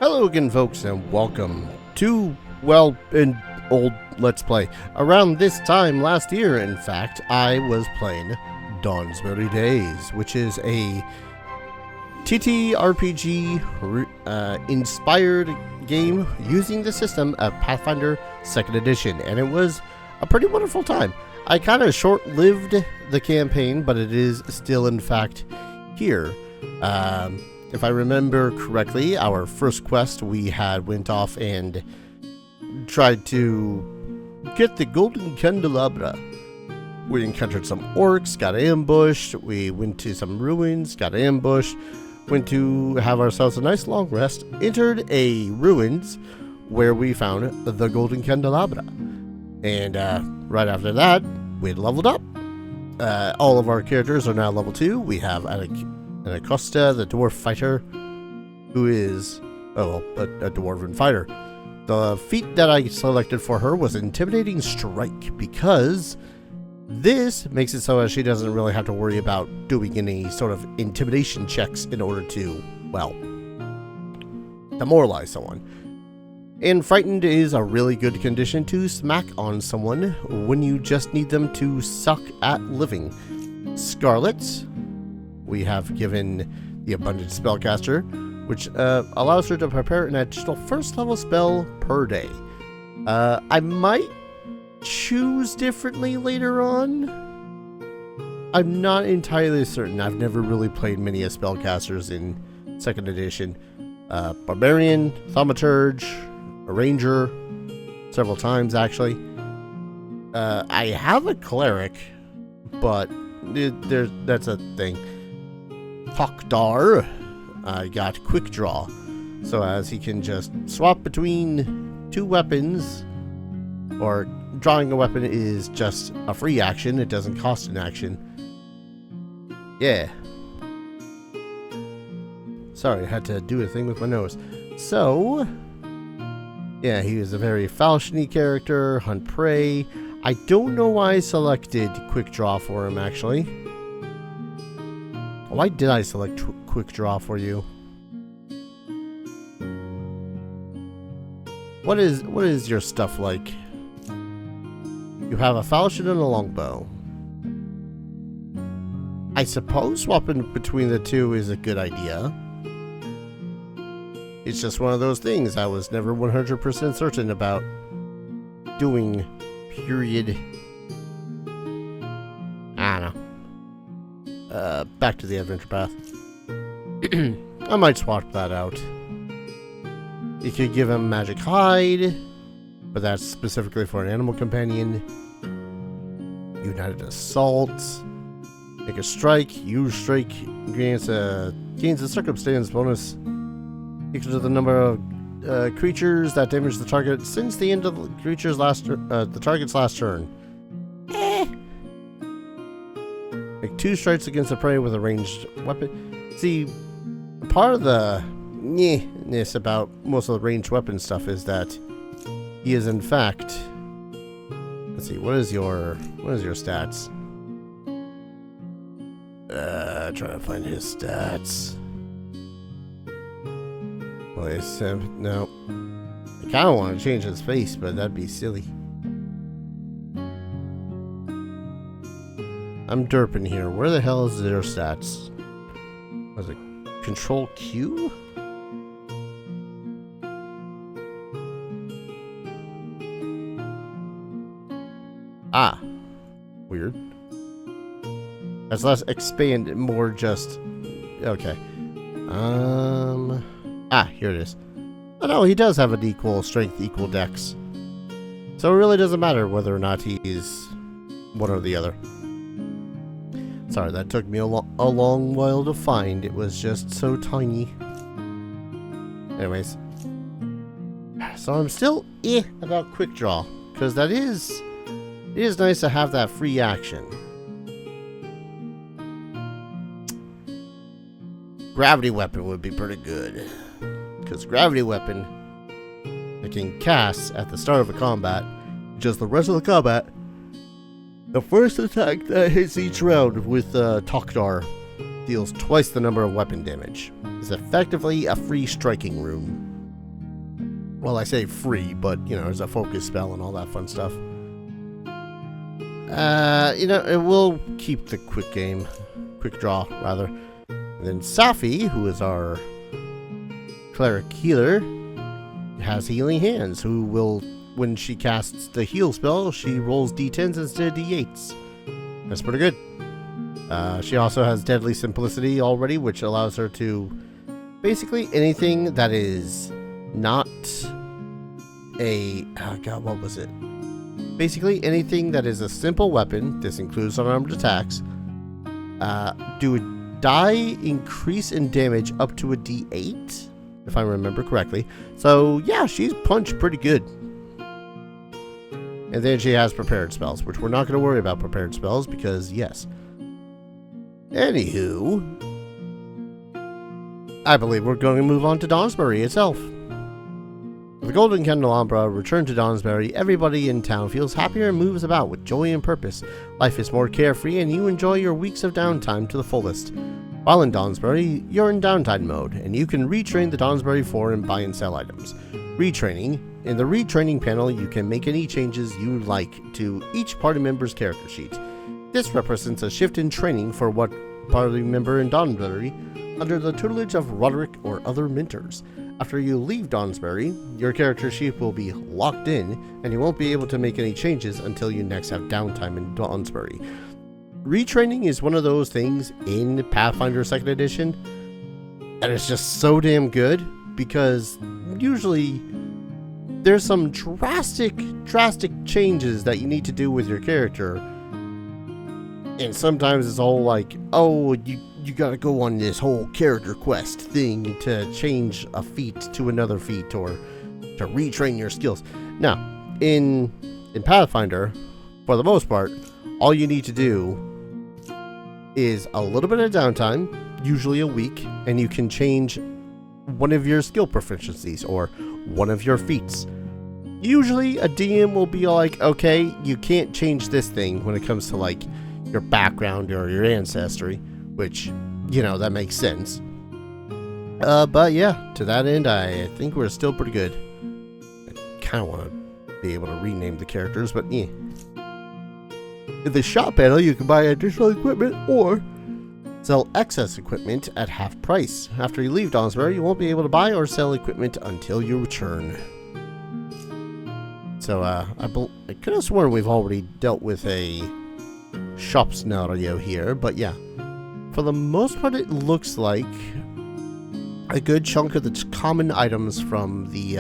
Hello again, folks, and welcome to, well, an old Let's Play. Around this time last year, in fact, I was playing Dawnsbury Days, which is a TTRPG inspired game using the system of Pathfinder 2nd Edition, and it was a pretty wonderful time. I kind of short-lived the campaign, but it is still, in fact, here. If I remember correctly, our first quest we went off and tried to get the golden candelabra. We encountered some orcs, got ambushed, we went to some ruins, got ambushed, went to have ourselves a nice long rest, entered a ruins where we found the golden candelabra. And right after that, we leveled up. All of our characters are now level 2. We have an Acosta, the dwarf fighter, who is, a dwarven fighter. The feat that I selected for her was Intimidating Strike, because this makes it so that she doesn't really have to worry about doing any sort of intimidation checks in order to, well, demoralize someone. And Frightened is a really good condition to smack on someone when you just need them to suck at living. Scarlet, we have given the Abundant Spellcaster, which allows her to prepare an additional first level spell per day. I might choose differently later on. I'm not entirely certain. I've never really played many spellcasters in 2nd edition. Barbarian, Thaumaturge, a Ranger, several times actually. I have a Cleric, but that's a thing. Tokdar got Quick Draw, so as he can just swap between two weapons, or drawing a weapon is just a free action, it doesn't cost an action. Yeah. Sorry, I had to do a thing with my nose. So, yeah, he is a very falchiony character, hunt prey. I don't know why I selected Quick Draw for him, actually. Why did I select Quick Draw for you? What is your stuff like? You have a falchion and a longbow. I suppose swapping between the two is a good idea. It's just one of those things I was never 100% certain about doing, period. I don't know. Back to the adventure path. I might swap that out. You could give him Magic Hide, but that's specifically for an animal companion. United Assault. Make a strike. Use strike. Gains a circumstance bonus equal to the number of creatures that damage the target since the end of the target's last turn. Make 2 strikes against a prey with a ranged weapon. See, part of the ness about most of the ranged weapon stuff is that he is in fact. Let's see, what is your stats? Trying to find his stats. Well, no. I kind of want to change his face, but that'd be silly. I'm derping here. Where the hell is their stats? Was it Control Q? Ah. Weird. That's less expand, more just... Okay. Here it is. Oh no, he does have an equal strength, equal dex. So it really doesn't matter whether or not he's one or the other. Sorry, that took me a long while to find. It was just so tiny. Anyways. So I'm still about Quick Draw. Because it is nice to have that free action. Gravity Weapon would be pretty good. Because Gravity Weapon I can cast at the start of a combat. Just the rest of the combat. The first attack that hits each round with Tokdar deals twice the number of weapon damage. It's effectively a free striking rune. Well, I say free, but, you know, there's a focus spell and all that fun stuff. You know, it will keep the quick draw, rather. And then Safi, who is our cleric healer, has healing hands, who will, when she casts the heal spell, she rolls d10s instead of d8s. That's pretty good. She also has Deadly Simplicity already, which allows her to basically anything that is not a... oh god, what was it? Basically anything that is a simple weapon, this includes unarmed attacks, do a die increase in damage up to a d8, if I remember correctly. So yeah, she's punched pretty good. And then she has prepared spells, which we're not going to worry about prepared spells because yes. Anywho, I believe we're going to move on to Dawnsbury itself. With the Golden Candelabra returned to Dawnsbury, everybody in town feels happier and moves about with joy and purpose. Life is more carefree and you enjoy your weeks of downtime to the fullest. While in Dawnsbury, you're in downtime mode, and you can retrain the Dawnsbury 4 and buy and sell items. Retraining. In the retraining panel, you can make any changes you like to each party member's character sheet. This represents a shift in training for what party member in Dawnsbury under the tutelage of Roderick or other mentors. After you leave Dawnsbury, your character sheet will be locked in, and you won't be able to make any changes until you next have downtime in Dawnsbury. Retraining is one of those things in Pathfinder 2nd Edition that is just so damn good, because usually there's some drastic changes that you need to do with your character. And sometimes it's all like, oh, you gotta go on this whole character quest thing to change a feat to another feat or to retrain your skills. Now, in Pathfinder, for the most part, all you need to do is a little bit of downtime, usually a week, and you can change one of your skill proficiencies or one of your feats. Usually a DM will be like, okay, you can't change this thing when it comes to like your background or your ancestry, which, you know, that makes sense. But yeah, to that end, I think we're still pretty good. I kind of want to be able to rename the characters, but yeah. In the shop panel, you can buy additional equipment or sell excess equipment at half price. After you leave Dawnsbury, you won't be able to buy or sell equipment until you return. So, I could have sworn we've already dealt with a shop scenario here, but yeah. For the most part, it looks like a good chunk of the common items from the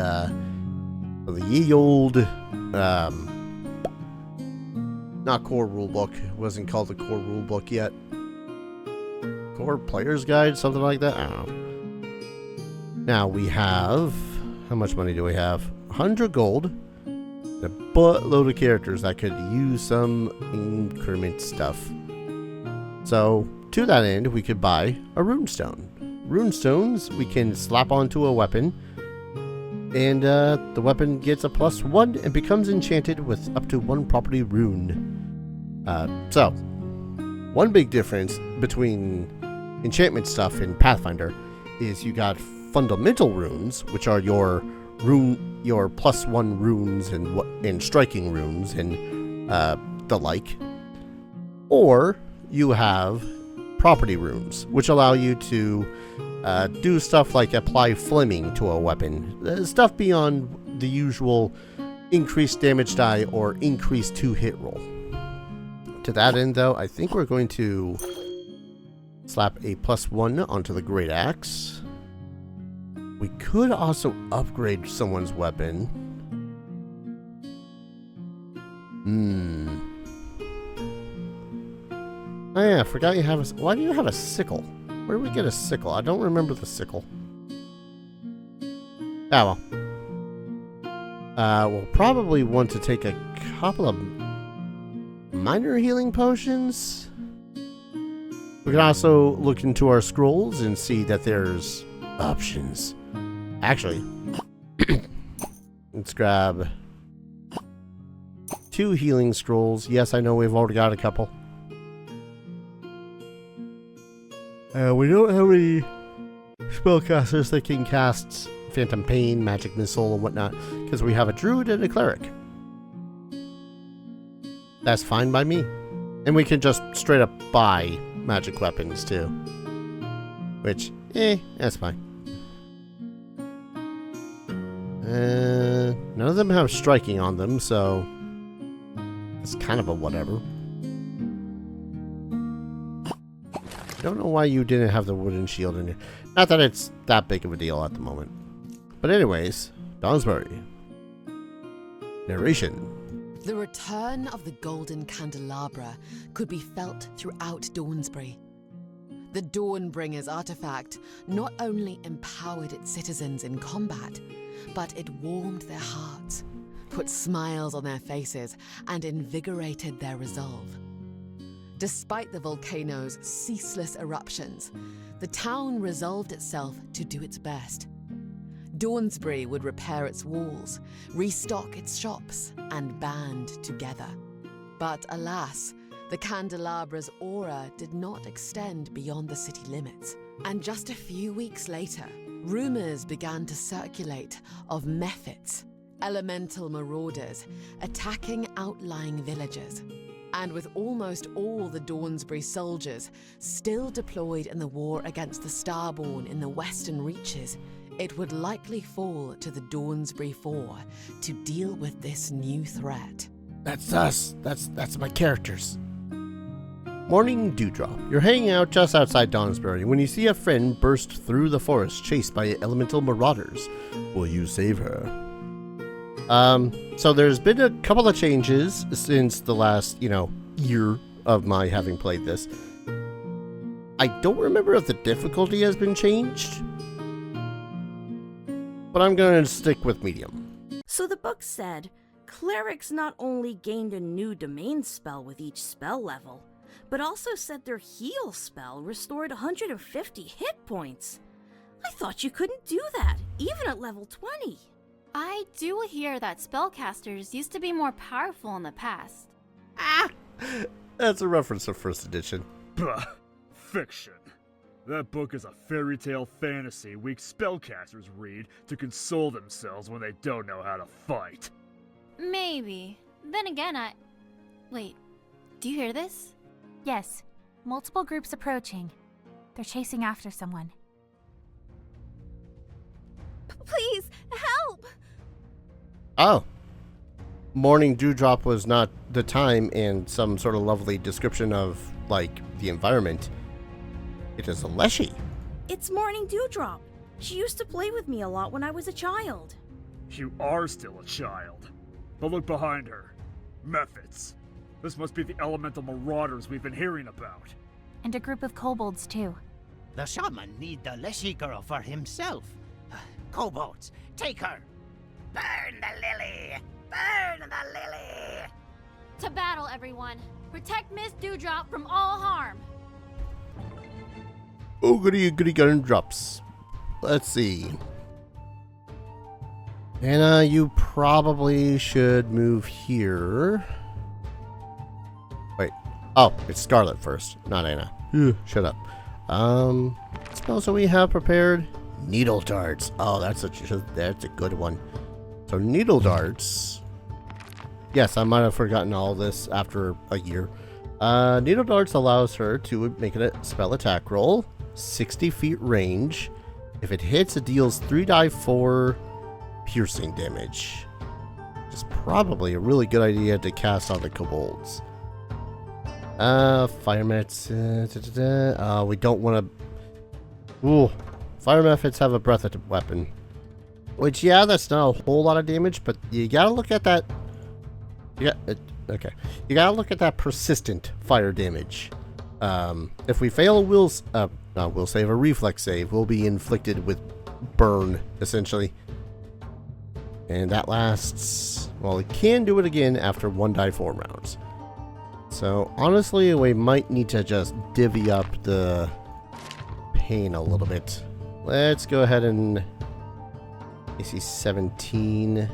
ye old, not core rulebook. It wasn't called the core rulebook yet. Core player's guide, something like that. I don't know. Now we have, how much money do we have? 100 gold. A buttload of characters that could use some increment stuff. So to that end, we could buy a runestone. Runestones we can slap onto a weapon, and the weapon gets a +1 and becomes enchanted with up to 1 property rune. So, one big difference between enchantment stuff in Pathfinder is you got fundamental runes, which are your +1 runes and striking runes and the like, or you have property runes, which allow you to do stuff like apply flaming to a weapon, stuff beyond the usual increased damage die or increased 2-hit roll. To that end, though, I think we're going to slap a +1 onto the Great Axe. We could also upgrade someone's weapon. Oh yeah, I forgot you have a... Why do you have a sickle? Where do we get a sickle? I don't remember the sickle. Ah, well. We'll probably want to take a couple of minor healing potions. We can also look into our scrolls and see that there's options. Actually, let's grab 2 healing scrolls. Yes, I know we've already got a couple. We don't have any spellcasters that can cast Phantom Pain, Magic Missile, and whatnot, because we have a druid and a cleric. That's fine by me. And we can just straight up buy magic weapons too. Which, that's fine. None of them have striking on them, so it's kind of a whatever. I don't know why you didn't have the wooden shield in here. Not that it's that big of a deal at the moment. But anyways, Dawnsbury. Narration. The return of the golden candelabra could be felt throughout Dawnsbury. The Dawnbringer's artifact not only empowered its citizens in combat, but it warmed their hearts, put smiles on their faces, and invigorated their resolve. Despite the volcano's ceaseless eruptions, the town resolved itself to do its best. Dawnsbury would repair its walls, restock its shops, and band together. But alas, the candelabra's aura did not extend beyond the city limits. And just a few weeks later, rumors began to circulate of mephits, elemental marauders, attacking outlying villages. And with almost all the Dawnsbury soldiers still deployed in the war against the Starborn in the western reaches, it would likely fall to the Dawnsbury Four to deal with this new threat. That's us. That's my characters. Morning Dewdrop. You're hanging out just outside Dawnsbury when you see a friend burst through the forest chased by elemental marauders. Will you save her? So there's been a couple of changes since the last, year of my having played this. I don't remember if the difficulty has been changed, but I'm going to stick with medium. So the book said, clerics not only gained a new domain spell with each spell level, but also said their heal spell restored 150 hit points. I thought you couldn't do that, even at level 20. I do hear that spellcasters used to be more powerful in the past. That's a reference to first edition. Bah, fiction. That book is a fairy tale fantasy weak spellcasters read to console themselves when they don't know how to fight. Maybe. Then again, Wait, do you hear this? Yes. Multiple groups approaching. They're chasing after someone. Please, help! Oh. Morning Dewdrop was not the time and some sort of lovely description of, the environment. It is a Leshy. It's Morning Dewdrop. She used to play with me a lot when I was a child. You are still a child. But look behind her. Mephits. This must be the elemental marauders we've been hearing about. And a group of kobolds, too. The shaman need the Leshy girl for himself. Kobolds, take her! Burn the lily! Burn the lily! To battle, everyone! Protect Miss Dewdrop from all harm! Oh, goody gun drops. Let's see. Anna, you probably should move here. Wait. Oh, it's Scarlet first, not Anna. Shut up. Spells that we have prepared. Needle darts. Oh, that's a good one. So needle darts. Yes, I might have forgotten all this after a year. Needle darts allows her to make a spell attack roll, 60 feet range. If it hits, it deals 3d4 piercing damage. It's probably a really good idea to cast on the kobolds. Fire mets. We don't want to. Ooh. Fire methods have a breath weapon. Which, yeah, that's not a whole lot of damage, but you gotta look at that. Okay. You gotta look at that persistent fire damage. If we fail, we'll save a reflex save. We'll be inflicted with burn, essentially. And that lasts. Well, it can do it again after 1d4 rounds. So, honestly, we might need to just divvy up the pain a little bit. Let's go ahead and AC 17.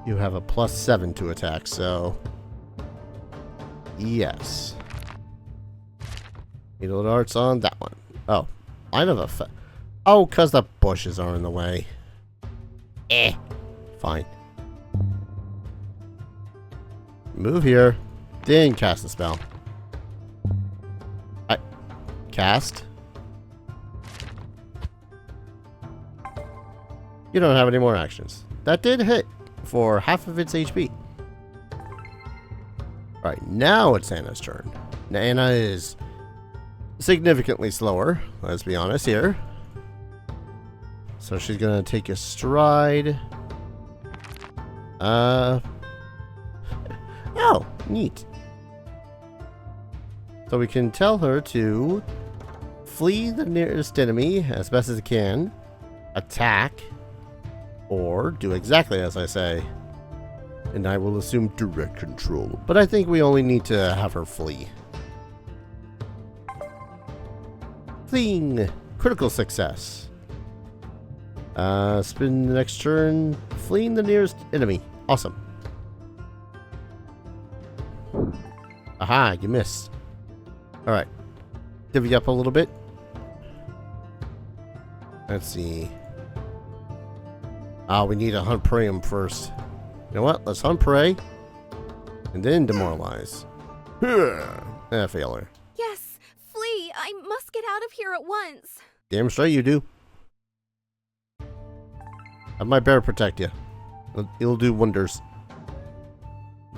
You have a +7 to attack, so yes. Needle darts on that one. Oh, I have a Oh, because the bushes are in the way. Fine. Move here. Then cast the spell. Cast. You don't have any more actions. That did hit for half of its HP. Alright, now it's Anna's turn. Now, Anna is significantly slower, let's be honest here. So she's gonna take a stride. Oh, neat. So we can tell her to flee the nearest enemy as best as it can, attack, or do exactly as I say. And I will assume direct control. But I think we only need to have her flee. Fleeing. Critical success. Spin the next turn. Fleeing the nearest enemy. Awesome. Aha, you missed. Alright. Divvy up a little bit. Let's see. We need to hunt prey him first. You know what? Let's hunt prey. And then demoralize. Failure. Yes, flee! I must get out of here at once. Damn straight you do. Have my bear protect you. It'll do wonders.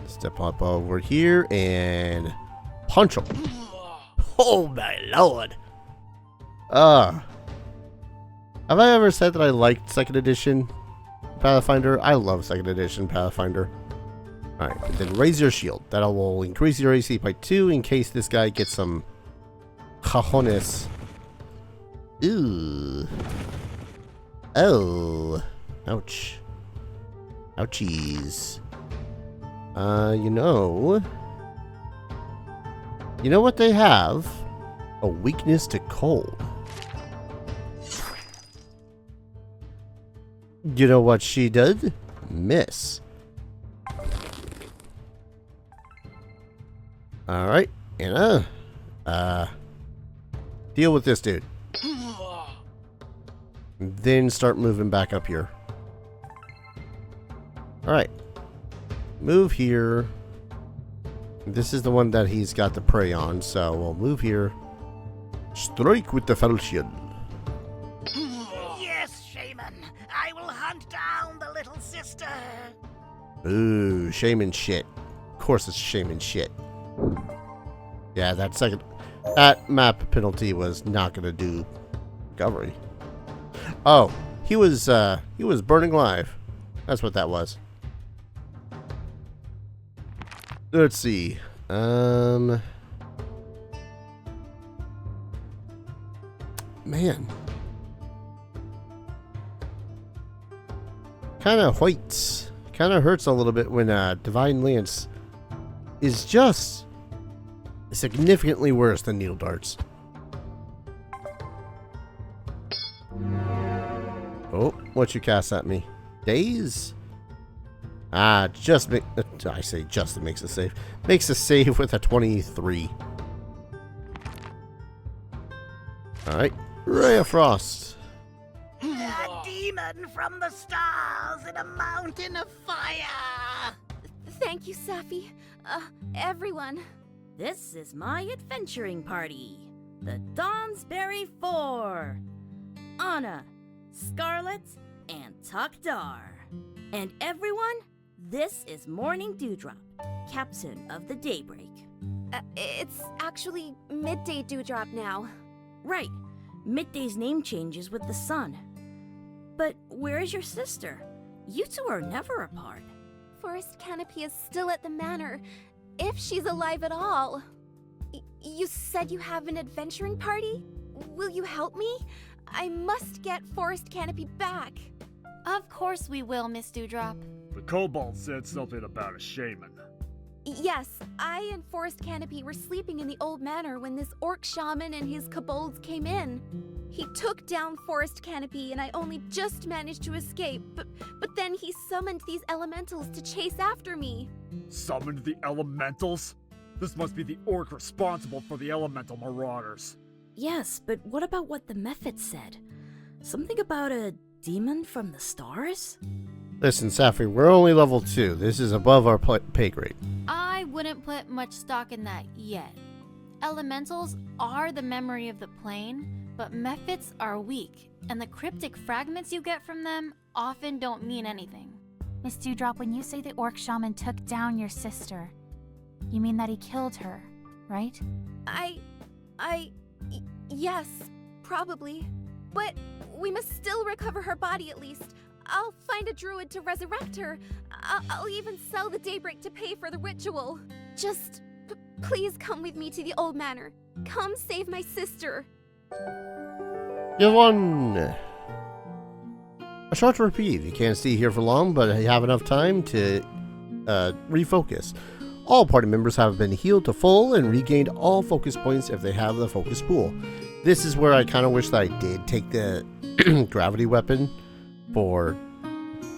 Step up over here and punch him. Oh my lord. Have I ever said that I liked 2nd edition Pathfinder? I love 2nd edition Pathfinder. Alright, then raise your shield. That will increase your AC by 2 in case this guy gets some cojones. Ooh. Oh. Ouch. Ouchies. You know what they have? A weakness to cold. You know what she did? Miss. Alright, Anna. Deal with this dude. Then start moving back up here. Alright. Move here. This is the one that he's got the prey on, so we'll move here. Strike with the falchion. Yes, shaman. I will hunt down the little sister. Ooh, shaman shit. Of course it's shaman shit. Yeah, that map penalty was not gonna do recovery. Oh, he was burning live. That's what that was. Let's see. Man. Kinda whites. Kinda hurts a little bit when Divine Lance is just significantly worse than Needle Darts. Oh, what you cast at me? Daze? I say just, it makes a save. Makes a save with a 23. Alright. Ray of Frost. A demon from the stars in a mountain of fire. Thank you, Safi. Everyone. This is my adventuring party, the Dawnsbury Four. Anna, Scarlet, and Takdar. And everyone, this is Morning Dewdrop, captain of the Daybreak. It's actually Midday Dewdrop now. Right, Midday's name changes with the sun. But where is your sister? You two are never apart. Forest Canopy is still at the manor, if she's alive at all. You said you have an adventuring party? Will you help me? I must get Forest Canopy back. Of course we will, Miss Dewdrop. The kobold said something about a shaman. Yes, I and Forest Canopy were sleeping in the old manor when this orc shaman and his kobolds came in. He took down Forest Canopy and I only just managed to escape, but then he summoned these elementals to chase after me. Summoned the elementals? This must be the orc responsible for the elemental marauders. Yes, but what about what the Mephit said? Something about a demon from the stars? Listen, Safi, we're only level 2. This is above our pay grade. I wouldn't put much stock in that yet. Elementals are the memory of the plane, but mephits are weak, and the cryptic fragments you get from them often don't mean anything. Miss Dewdrop, when you say the orc shaman took down your sister, you mean that he killed her, right? Yes, probably. But we must still recover her body at least. I'll find a druid to resurrect her. I'll even sell the daybreak to pay for the ritual. Just please come with me to the old manor. Come save my sister. You won! A short reprieve. You can't stay here for long, but you have enough time to refocus. All party members have been healed to full and regained all focus points if they have the focus pool. This is where I kind of wish that I did take the gravity weapon for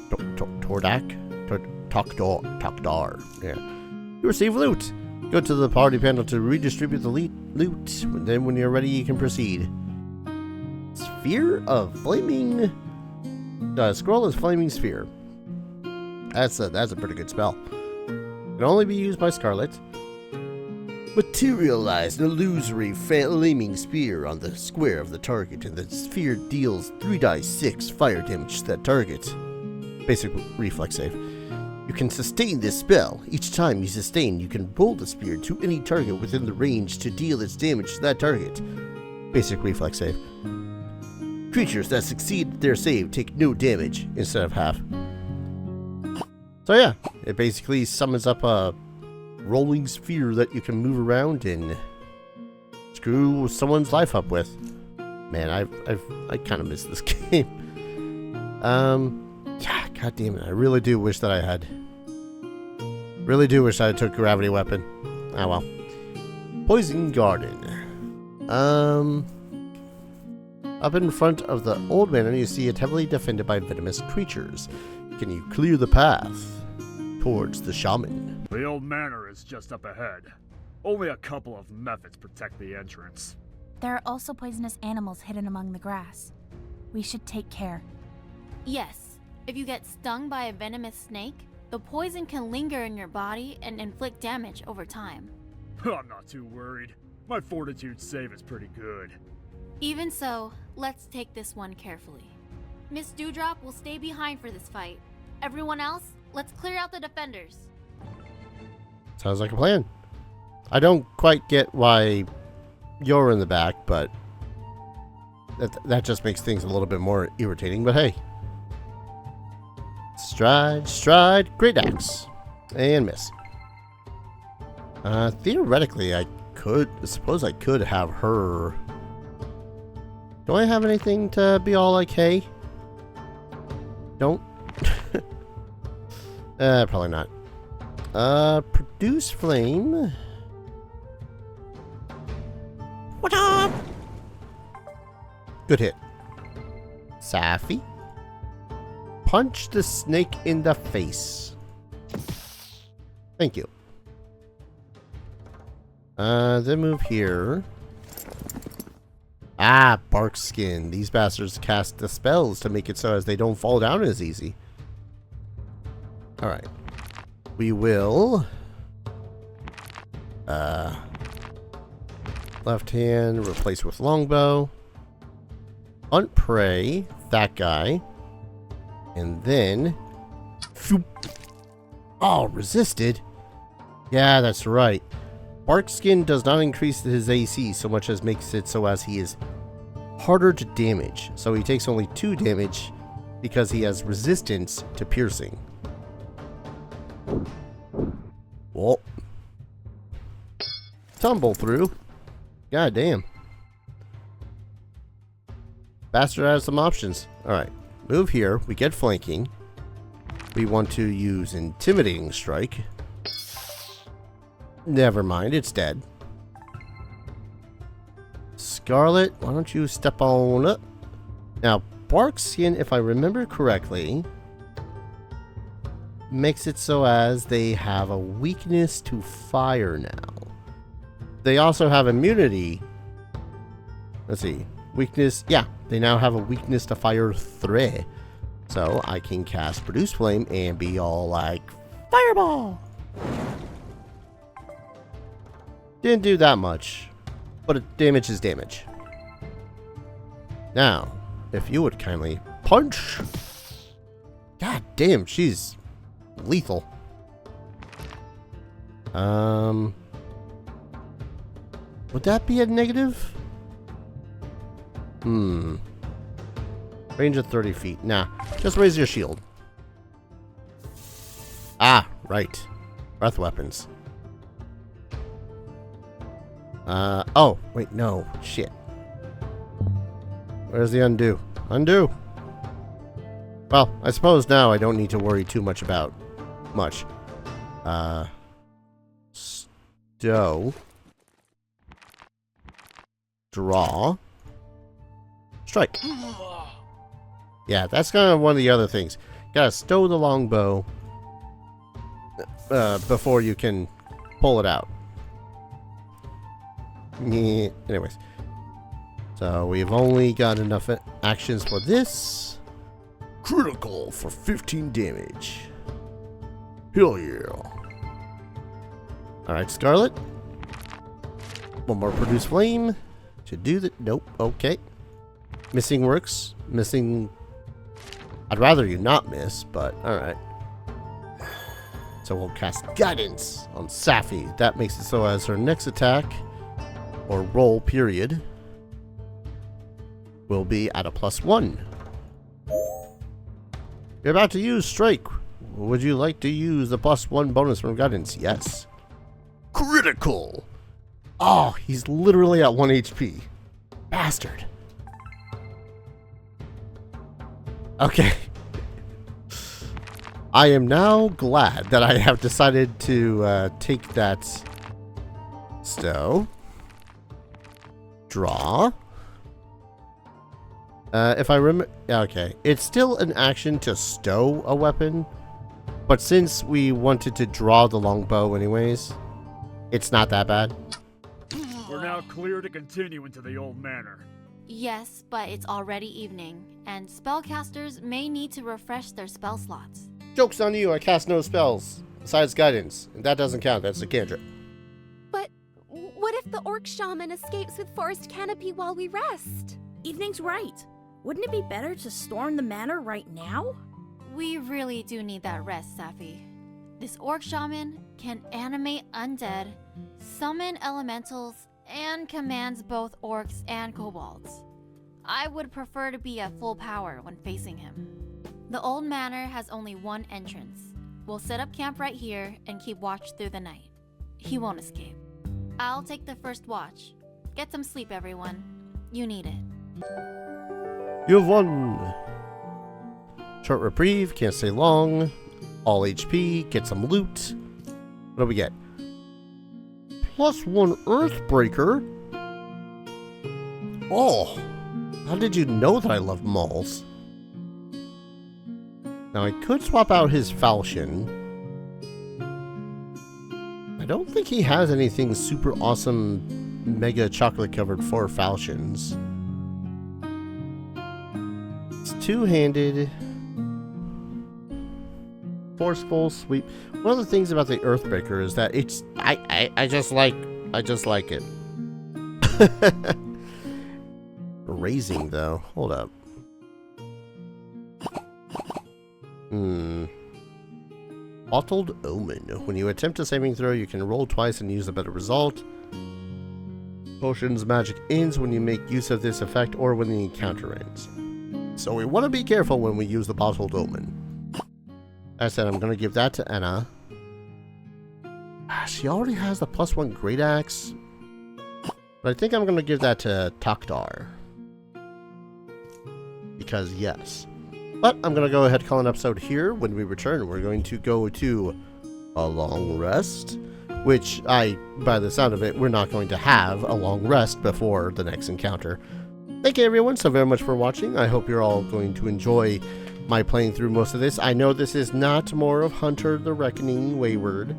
Tokdar. Yeah. You receive loot. Go to the party panel to redistribute the loot. Then when you're ready, you can proceed. Sphere of Flaming... Scroll is Flaming Sphere. That's a pretty good spell. Can only be used by Scarlet. Materialize an illusory flaming spear on the square of the target, and the sphere deals 3d6 fire damage to that target. Basic reflex save. You can sustain this spell. Each time you sustain, you can roll the spear to any target within the range to deal its damage to that target. Basic reflex save. Creatures that succeed their save take no damage instead of half. So yeah, it basically summons up a rolling sphere that you can move around and screw someone's life up with. Man, I kind of miss this game. Yeah, god damn it, I really do wish that I had. Really do wish I took gravity weapon. Ah well. Poison Garden. Up in front of the old manor, you see it heavily defended by venomous creatures. Can you clear the path towards the shaman? The old manor is just up ahead. Only a couple of mephits protect the entrance. There are also poisonous animals hidden among the grass. We should take care. Yes, if you get stung by a venomous snake, the poison can linger in your body and inflict damage over time. I'm not too worried. My fortitude save is pretty good. Even so, let's take this one carefully. Miss Dewdrop will stay behind for this fight. Everyone else, let's clear out the defenders. Sounds like a plan. I don't quite get why you're in the back, but that just makes things a little bit more irritating, but hey. Stride, great axe. And miss. Theoretically, I suppose I could have her. Do I have anything to be all like, hey? Don't. Probably not. Produce flame. What up? Good hit. Safi. Punch the snake in the face. Thank you. Then move here. Ah, bark skin. These bastards cast the spells to make it so as they don't fall down as easy. Alright. We will... left hand, replace with longbow. Hunt prey, that guy. And then... Phoop. Oh, resisted? Yeah, that's right. Bark skin does not increase his AC so much as makes it so as he is harder to damage. So he takes only 2 damage because he has resistance to piercing. Whoa. Tumble through. God damn. Bastard has some options. Alright. Move here. We get flanking. We want to use Intimidating Strike. Never mind, it's dead. Scarlet, why don't you step on up? Now, bark skin, if I remember correctly, makes it so as they have a weakness to fire now. They also have immunity. Let's see. Weakness, yeah, they now have a weakness to fire 3. So I can cast Produce Flame and be all like, Fireball! Didn't do that much, but damage is damage. Now, if you would kindly punch. God damn, she's lethal. Would that be a negative? Range of 30 feet. Nah, just raise your shield. Ah, right. Breath weapons. Oh, wait, no. Shit. Where's the undo? Undo! Well, I suppose now I don't need to worry too much about much. Stow. Draw. Strike. Yeah, that's kind of one of the other things. Gotta stow the longbow before you can pull it out. Anyways. So we've only got enough actions for this. Critical for 15 damage. Hell yeah. Alright, Scarlet. One more Produce Flame. To do that. Nope. Okay. Missing works. Missing. I'd rather you not miss, but alright. So we'll cast Guidance on Safi. That makes it so as her next attack, or roll period, will be at a +1. You're about to use Strike. Would you like to use the +1 bonus from Guidance? Yes. Critical! Oh, he's literally at 1 HP. Bastard. Okay. I am now glad that I have decided to take that stow. Draw. If I remember... Okay. It's still an action to stow a weapon. But since we wanted to draw the longbow anyways, it's not that bad. We're now clear to continue into the old manor. Yes, but it's already evening, and spellcasters may need to refresh their spell slots. Joke's on you, I cast no spells. Besides Guidance. And that doesn't count, that's a cantrip. But what if the orc shaman escapes with Forest Canopy while we rest? Evening's right. Wouldn't it be better to storm the manor right now? We really do need that rest, Safi. This orc shaman can animate undead, summon elementals, and commands both orcs and kobolds. I would prefer to be at full power when facing him. The old manor has only one entrance. We'll set up camp right here and keep watch through the night. He won't escape. I'll take the first watch. Get some sleep, everyone. You need it. You've won! Short reprieve, can't stay long. All HP, get some loot. What do we get? +1 Earthbreaker? Oh! How did you know that I love malls? Now I could swap out his falchion. I don't think he has anything super awesome mega chocolate covered for falchions. It's two-handed. Forceful, sweep. One of the things about the Earthbreaker is that it's I just like it. Raising though. Hold up. Bottled Omen. When you attempt a saving throw, you can roll twice and use a better result. Potion's magic ends when you make use of this effect or when the encounter ends. So we want to be careful when we use the Bottled Omen. I said I'm going to give that to Anna. She already has the +1 Great Axe. But I think I'm going to give that to Takdar. Because yes. But I'm going to go ahead and call an episode here. When we return, we're going to go to a long rest. Which by the sound of it, we're not going to have a long rest before the next encounter. Thank you everyone so very much for watching. I hope you're all going to enjoy my playing through most of this. I know this is not more of Hunter the Reckoning Wayward,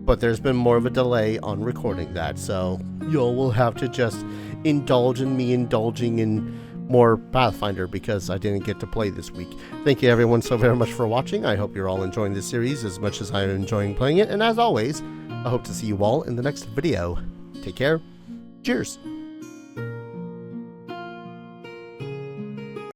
but there's been more of a delay on recording that, so y'all will have to just indulge in me indulging in more Pathfinder because I didn't get to play this week. Thank you everyone so very much for watching. I hope you're all enjoying this series as much as I'm enjoying playing it. And as always, I hope to see you all in the next video. Take care. Cheers.